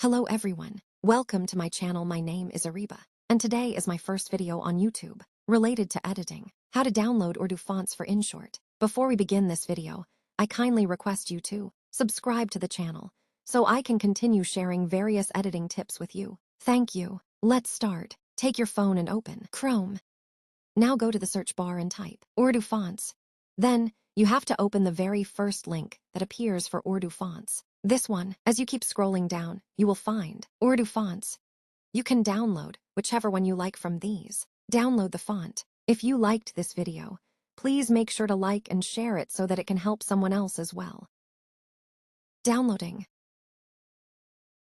Hello everyone, welcome to my channel. My name is Ariba, and today is my first video on YouTube, related to editing, how to download Urdu fonts for inshort. Before we begin this video, I kindly request you to subscribe to the channel, so I can continue sharing various editing tips with you. Thank you. Let's start. Take your phone and open Chrome. Now go to the search bar and type Urdu fonts. Then, you have to open the very first link that appears for Urdu fonts. This one. As you keep scrolling down, you will find Urdu fonts. You can download whichever one you like from these. Download the font. If you liked this video, please make sure to like and share it so that it can help someone else as well. Downloading.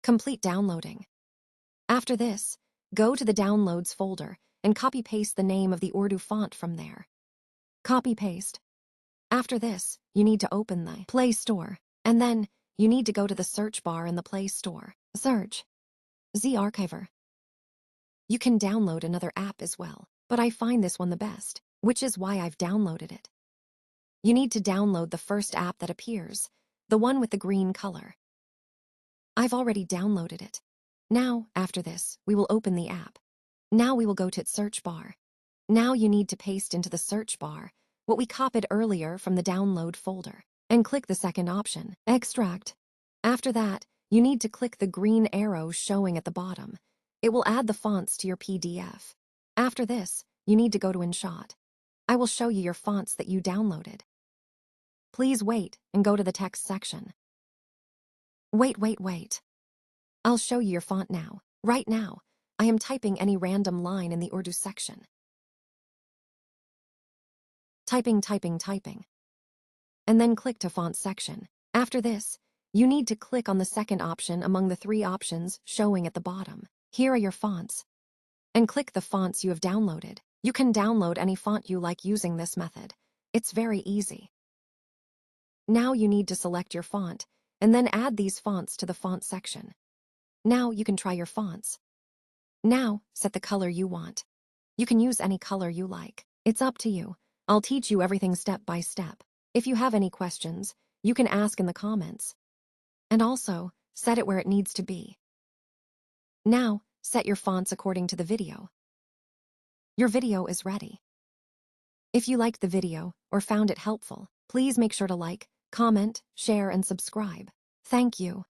Complete downloading. After this, go to the Downloads folder and copy-paste the name of the Urdu font from there. Copy-paste. After this, you need to open the Play Store, and then you need to go to the search bar in the Play Store. Search Editsbyree. You can download another app as well, but I find this one the best, which is why I've downloaded it. You need to download the first app that appears, the one with the green color. I've already downloaded it. Now, after this, we will open the app. Now we will go to its search bar. Now you need to paste into the search bar what we copied earlier from the download folder, and click the second option, Extract. After that, you need to click the green arrow showing at the bottom. It will add the fonts to your PDF. After this, you need to go to inshort. I will show you your fonts that you downloaded. Please wait and go to the text section. Wait. I'll show you your font now. Right now, I am typing any random line in the Urdu section. Typing. And then click to font section. After this, you need to click on the second option among the three options showing at the bottom. Here are your fonts. And click the fonts you have downloaded. You can download any font you like using this method. It's very easy. Now you need to select your font, and then add these fonts to the font section. Now you can try your fonts. Now, set the color you want. You can use any color you like. It's up to you. I'll teach you everything step by step. If you have any questions, you can ask in the comments. And also, set it where it needs to be. Now, set your fonts according to the video. Your video is ready. If you liked the video or found it helpful, please make sure to like, comment, share, and subscribe. Thank you.